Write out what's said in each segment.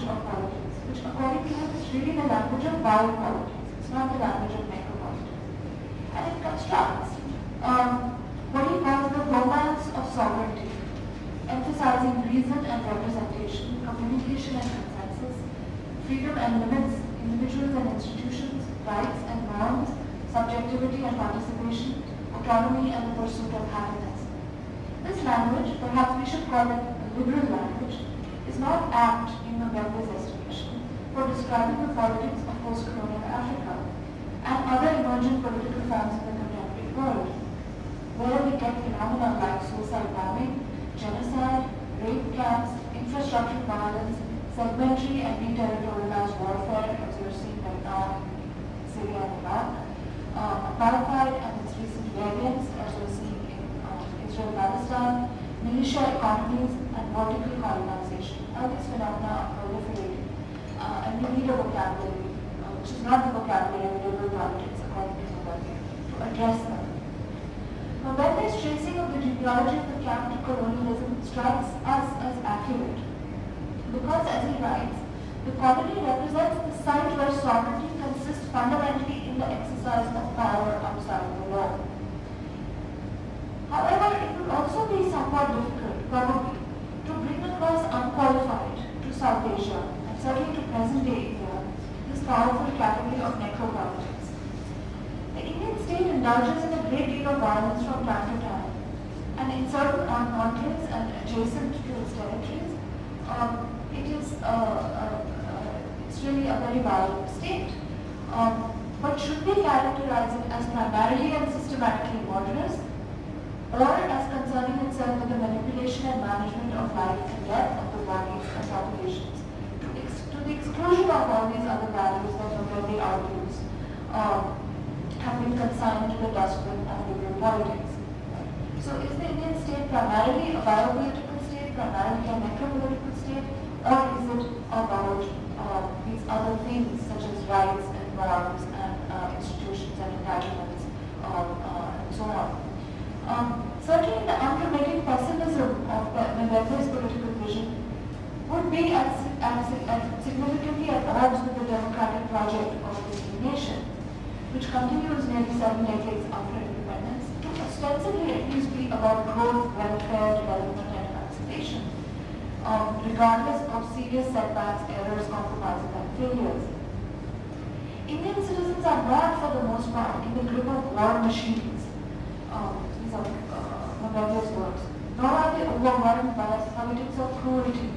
language of politics, which according to him is really the language of biopolitics. It's not the language of necropolitics. And it constructs what he calls the romance of sovereignty, emphasizing reason and representation, communication and consensus, freedom and limits, individuals and institutions, rights and norms, subjectivity and participation, autonomy and the pursuit of happiness. This language, perhaps we should call it a liberal language, is not apt, in Mbembe's estimation, for describing the politics of post-colonial Africa and other emergent political forms in the contemporary world, where we get phenomena like suicide bombing, genocide, rape camps, infrastructural violence, segmentary and deterritorialized warfare, as you're seeing right now in Syria and Iraq, apartheid and its recent variants, as we're seeing in Israel-Palestine, militia economies, and vertical colonization. All these phenomena are proliferating, and we need a vocabulary, which is not the vocabulary of liberal politics, according to Mbembe, to address them. Mbembe's tracing of the genealogy of the camp to colonialism strikes us as accurate, because, as he writes, the colony represents the site where sovereignty consists fundamentally in the exercise of power outside the law. However, it would also be somewhat difficult, probably, to bring across unqualified to South Asia, and certainly to present-day India, this powerful category of necropolitics. The Indian state indulges in a great deal of violence from time to time, and in certain enclaves and adjacent to its territories, it's really a very violent state. But should we characterize it as primarily and systematically murderous, or as concerning itself with the manipulation and management of life and death of the bodies and populations, to the exclusion of all these other values that Mbembe argues have been consigned to the dustbin of liberal politics. So is the Indian state primarily a biopolitical state, primarily a necropolitical state, or is it about these other things such as rights and norms and institutions and entitlements and so on? Certainly the unremitting pessimism of Mbembe's political vision would be significantly at odds with the democratic project of the Indian nation, which continues nearly 7 decades after independence to ostensibly at least be about growth, welfare, development and emancipation, regardless of serious setbacks, errors, compromises and failures. Indian citizens are not, for the most part, in the grip of war machines. These are Mbembe's words. Nor are they overwhelmed by politics of cruelty.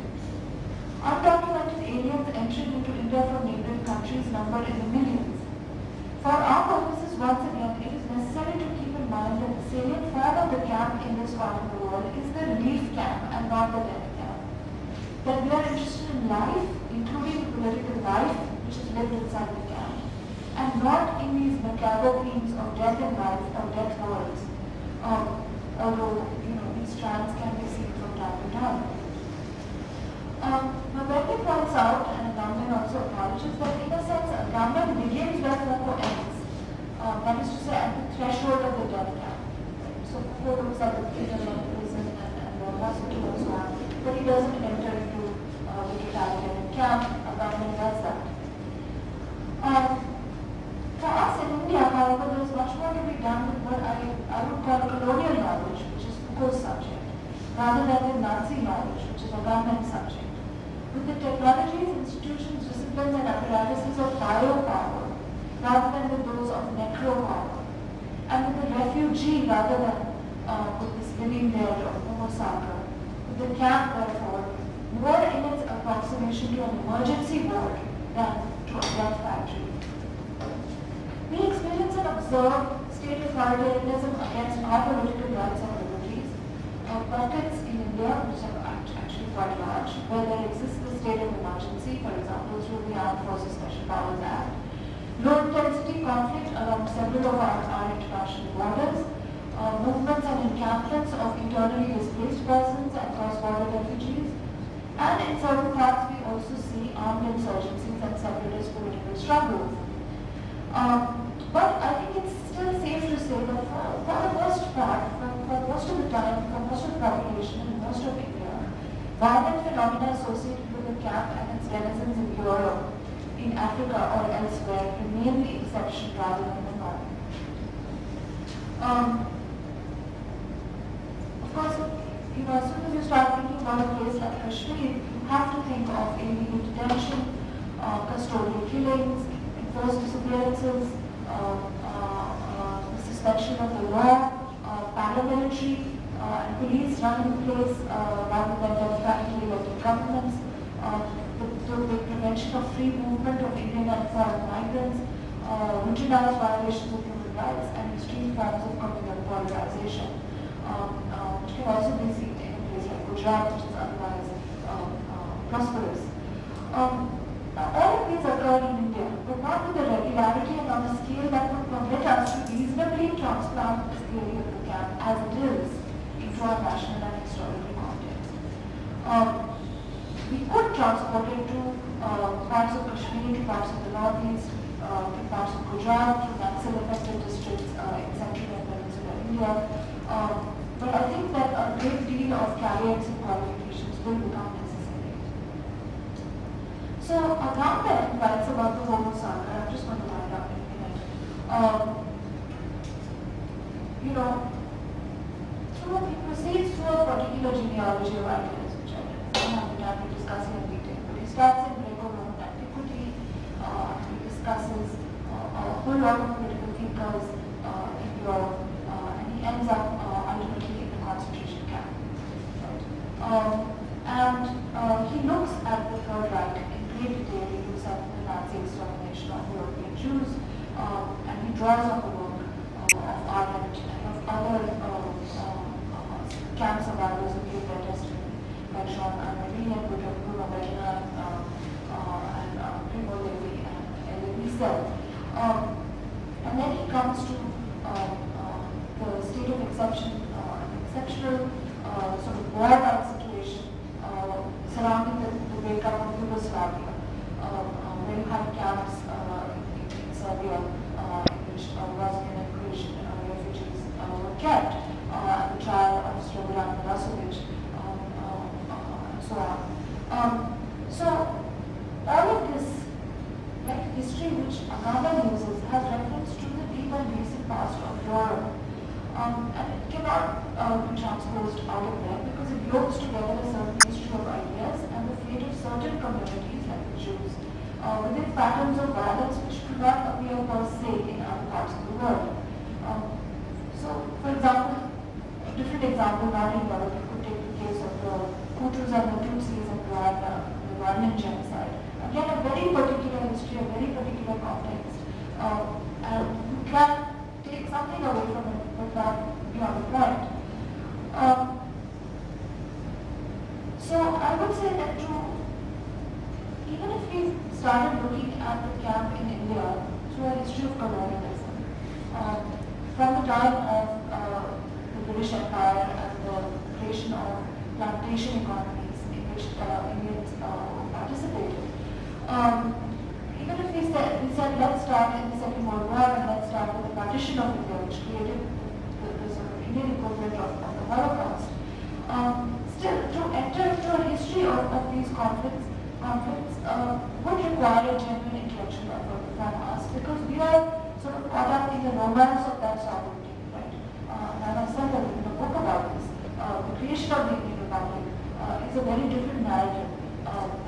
Undocumented aliens entering into India from neighboring countries numbered in the millions. For our purposes, once again, it is necessary to keep in mind that the salient form of the camp in this part of the world is the relief camp and not the death camp. That we are interested in life, including the political life which is lived inside the camp, and not in these macabre themes of death and life or death worlds. Although, these strands can be seen from time to time. Mbembe points out, and Agamben also acknowledges, that in a sense, Agamben begins where Foucault ends. That is to say, at the threshold of the death camp. So Foucault looks at the prison and the hospital and so on, but he doesn't enter into the totalitarian camp. Agamben does that. For us in India, however, there is much more to be done with what I would call colonial knowledge, which is Foucault's subject, rather than with Nazi knowledge, which is Agamben's subject. With the technologies, institutions, disciplines, and apparatuses of biopower, rather than with those of necropower, and with the refugee rather than with this living there of Homo sacer, with the camp, therefore, more in its approximation to an emergency ward than to a death factory. We experience and observe state authoritarianism against our political rights and liberties, pockets in India, which are actually quite large, where there exists the state of emergency, for example, through the Armed Forces Special Powers Act, low-intensity conflict along several of our international borders, movements and encampments of internally displaced persons and cross-border refugees, and in certain parts we also see armed insurgencies and separatist political struggles. But I think it's still safe to say that for the most part, for most of the time, for most of the population and most of India, violent phenomena associated with the camp and its denizens in Europe, in Africa or elsewhere remain the exception rather than the norm. Of course, as soon as you start thinking about a place like Kashmir, you have to think of illegal detention, custodial killings, enforced disappearances, the suspension of the law, paramilitary and police running the place rather than democratically elected governments, the prevention of free movement of Indian and foreign migrants, routinized violations of human rights, and extreme forms of communal polarization, which can also be seen in a place like Gujarat, which is otherwise prosperous. All of these occur in India, but not with the regularity and on a scale that would permit us to reasonably transplant this theory of the camp as it is into our national and historical context. We could transport it to parts of Kashmir, to parts of the northeast, to parts of Gujarat, to Naxal-affected districts in central and peninsular India. But I think that a great deal of caveats and qualifications will become necessary. So Agamba writes about the Homo saga. I'm just going to wind up in a minute. He proceeds through a particular genealogy of ideas, which I don't have the time to discuss in detail. But he starts in Greco-Roman antiquity. He discusses a whole lot of political thinkers in Europe, and he ends up ultimately in the concentration camp. Right? He looks at the Third Reich in great detail. He looks at the Nazi extermination of European Jews, and he draws on the work of Arendt and of other camp survivors who gave their testimony, like Sean Connery and Bruno Bellina and Primo Levi and Elie Wiesel. And then he comes to the state of exception, an exceptional sort of war-like situation surrounding the breakup of Yugoslavia, where you had camps in Serbia in which Bosnian and Croatian refugees were kept, and the trial of Slobodan Milosevic, and so on. So all of this, like history which Agamba uses, has reference to the deep and recent past of Europe. And it cannot be transposed out of there because it yokes together a certain history of ideas and the fate of certain communities like the Jews within patterns of violence which do not appear per se in other parts of the world. So, for example, a different example, not in Europe, you could take the case of the Hutus and the Tutsis in Rwanda, the Rwandan genocide. Again, a very particular history, a very particular context, and you can take something away from it, but not beyond the point. So I would say that even if we started looking at the camp in India through a history of colonialism, from the time of the British Empire and the creation of plantation economies in which Indians participated, even if we said let's start in the Second World War and let's start with the partition of India, which created the sort of Indian equivalent of the Holocaust, still to enter into a history of these conflicts would require a genuine intellectual effort from us because we are sort of caught up in the romance of that sovereignty, right? And I myself have written a book about this. The creation of the Indian Republic is a very different narrative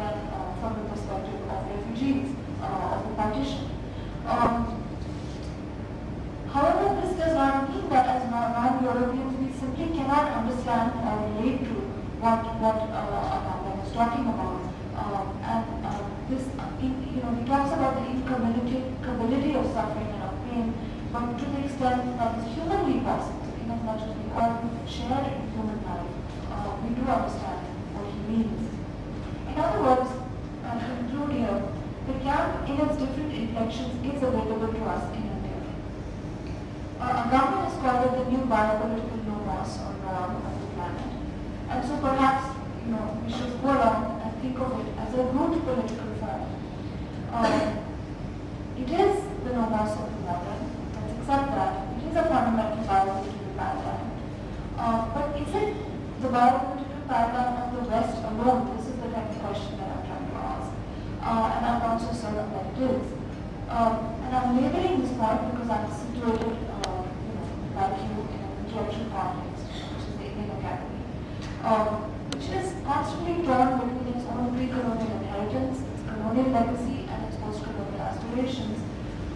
than from the perspective of refugees of the partition. However, this does not mean that as non-Europeans we simply cannot understand or relate to what Agamba was talking about. He talks about the incommunicability of suffering and of pain, but to the extent that is humanly possible, in as much as we all share in human life, we do understand what he means. In other words, and to conclude here, the camp in its different inflections is available to us in India. Agamba has called it the new biopolitical nomos or norm of the planet. And so perhaps we should go along and think of it as a root political form. It is the nomos of the modern, let's accept that. It is a fundamental biopolitical paradigm. But is it the biopolitical paradigm of the West alone? This is the kind of question that I'm trying to ask. And I'm labeling this point because I'm situated, like you, in an intellectual context, which is the Indian Academy, which is constantly torn between its own pre-colonial inheritance, its colonial legacy, and its post-colonial aspirations.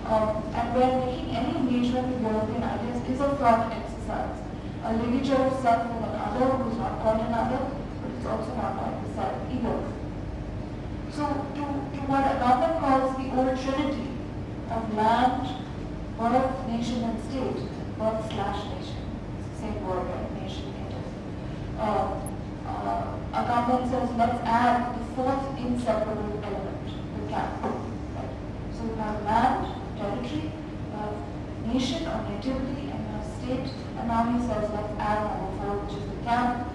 And where making any engagement with European ideas is a fraught exercise, a ligature of self with another who is not quite another, but it's also not quite the self either. So to what Agamben calls the old trinity of land, birth, nation, and state, birth/nation, it's the same word, right? Nation, native. Agamben says, let's add the fourth inseparable element, the camp. Right? So we have land, territory, we have nation or nativity, and we have state, and now he says, let's add number four, which is the camp.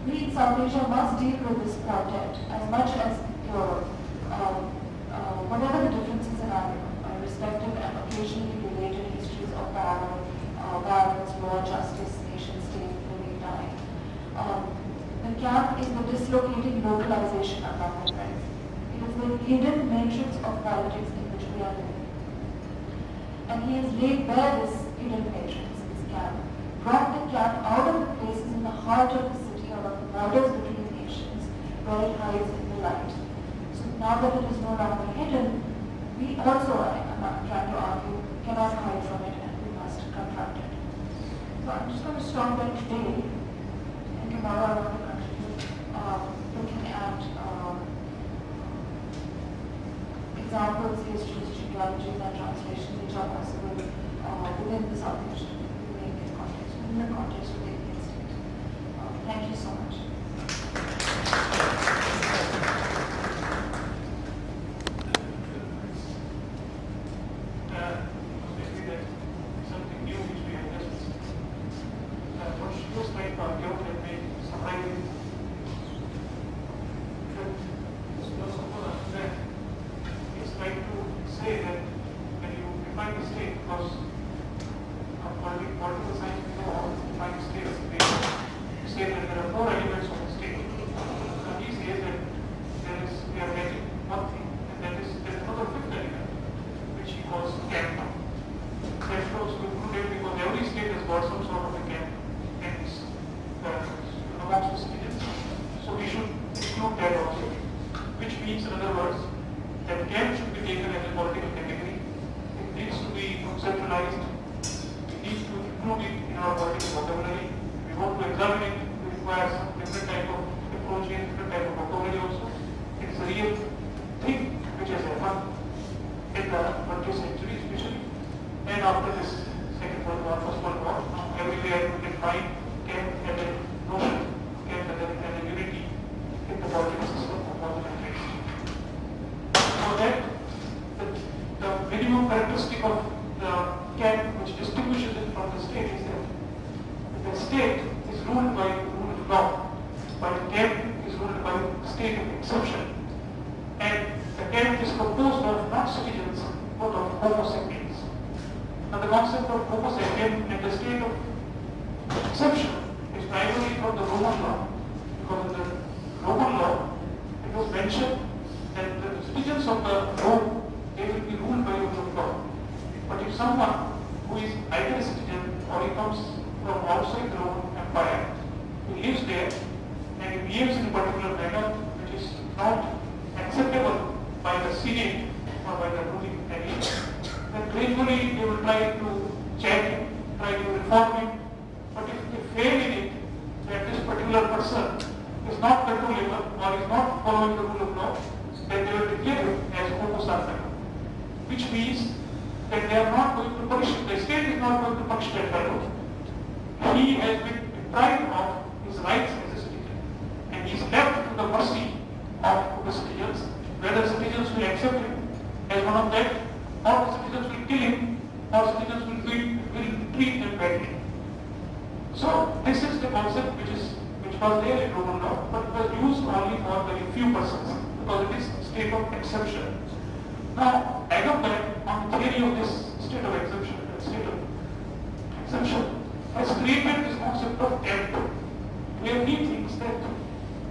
We in South Asia must deal with this quartet as much as your, whatever the differences in our respective and occasionally related histories of power, violence, law, justice, nation, state, living, dying. The camp is the dislocating localization of our friends. It is the hidden matrix of politics in which we are living. And he has laid bare this hidden matrix, this camp, brought the camp out of the places in the heart of the city or of the borders between nations where it hides in the light. So now that it is no longer hidden, we also, I'm not trying to argue, cannot hide from it and we must confront it. So I'm just going to stop there today, and tomorrow I want to continue looking at examples, histories, genealogies, and translations which are possible within the South Asian, within the context of the Indian state. Thank you so much.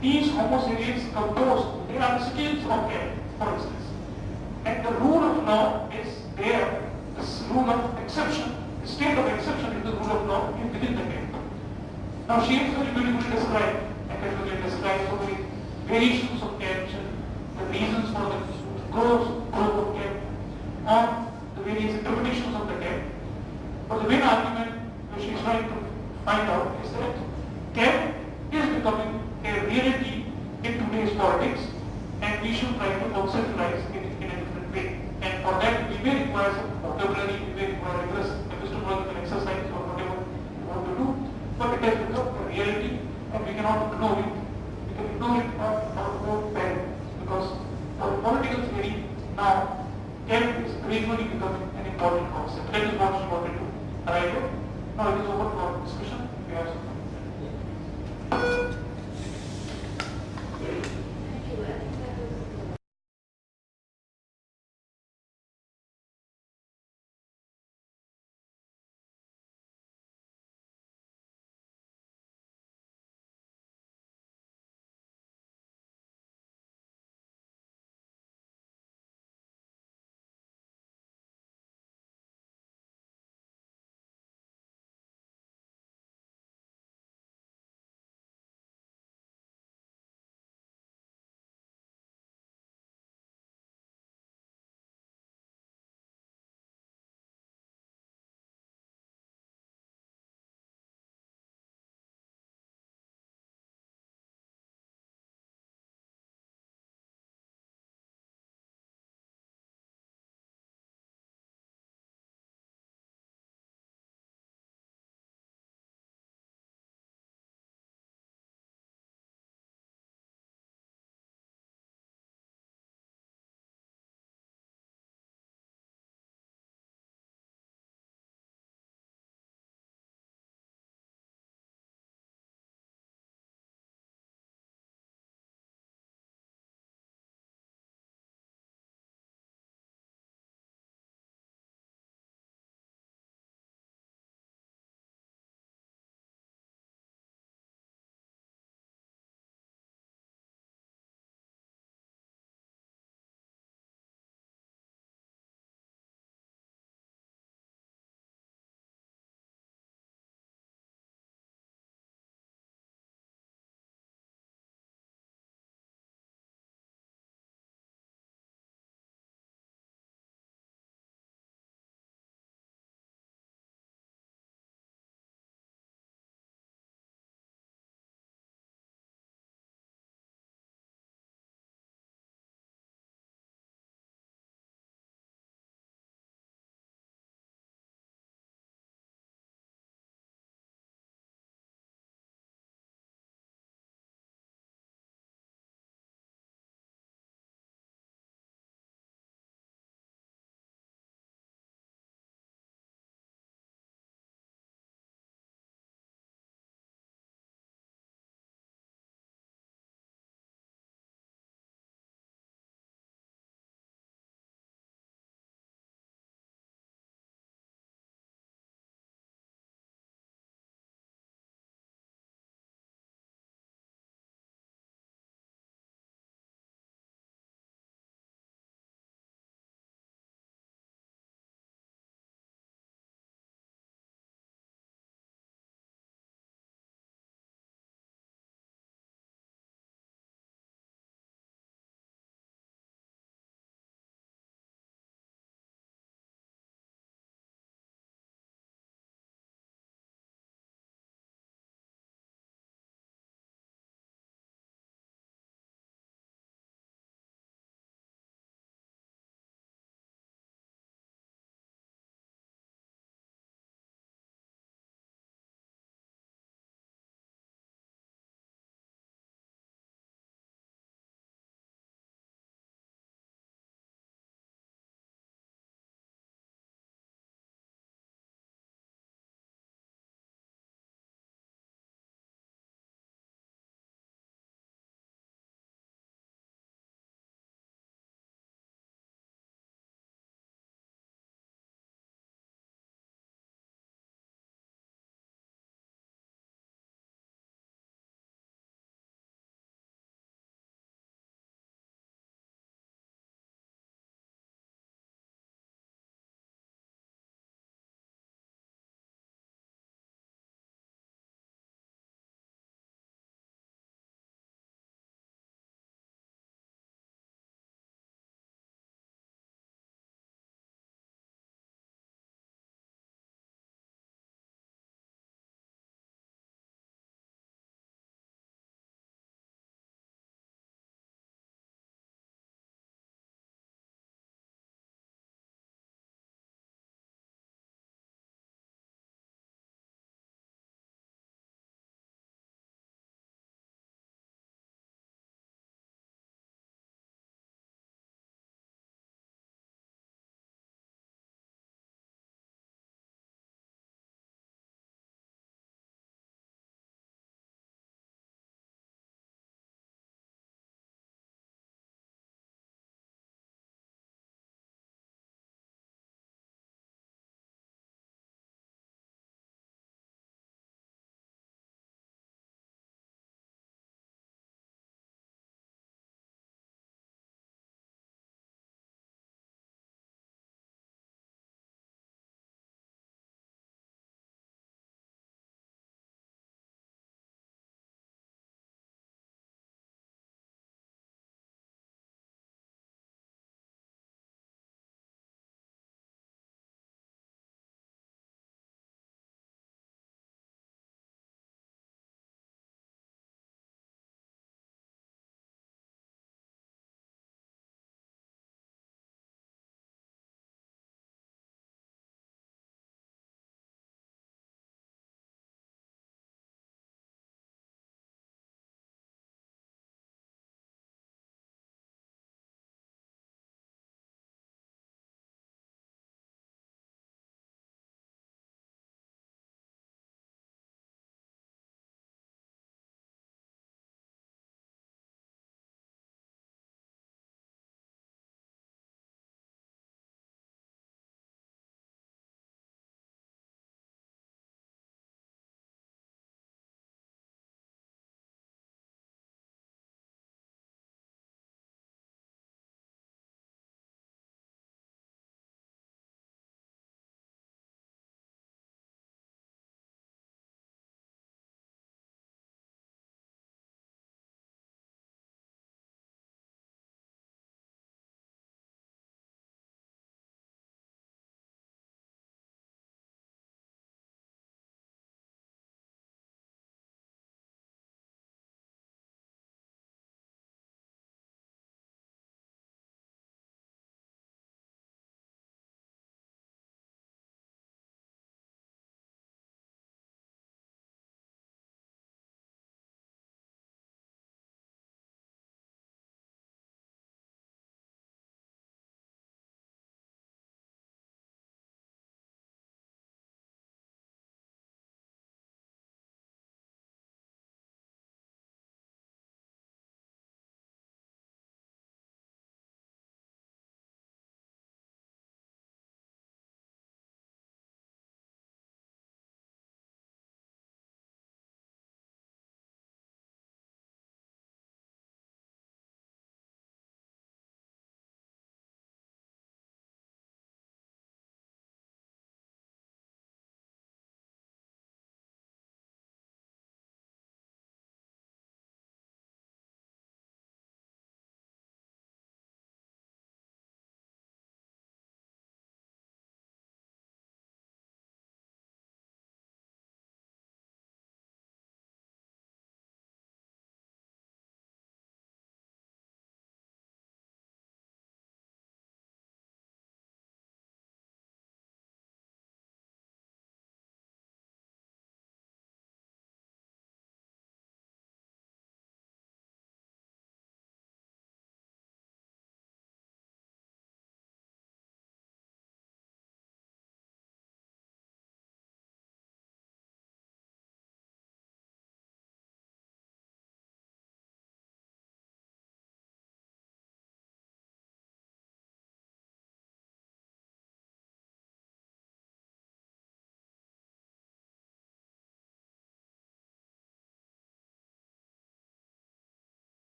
These homo sapiens composed, they are the skills of them, for instance. And the rule of law rule of exception, the state of exception is the rule of law within the game. Now she is very beautifully described, academically described so many variations of catch, the reasons for the growth of cap, and the various interpretations of the cap. But the main argument which she is trying to find out is that cap is becoming a reality in today's politics, and we should try to conceptualize it in a different way. And for that, we may require some vocabulary, we may require rigorous epistemological exercise or whatever we want to do, but it has become a reality, and we cannot ignore it. We can ignore it on our own parent, because for political theory now, cap is gradually becoming an important concept. That is what she wanted to arrive at. Now it is open for discussion.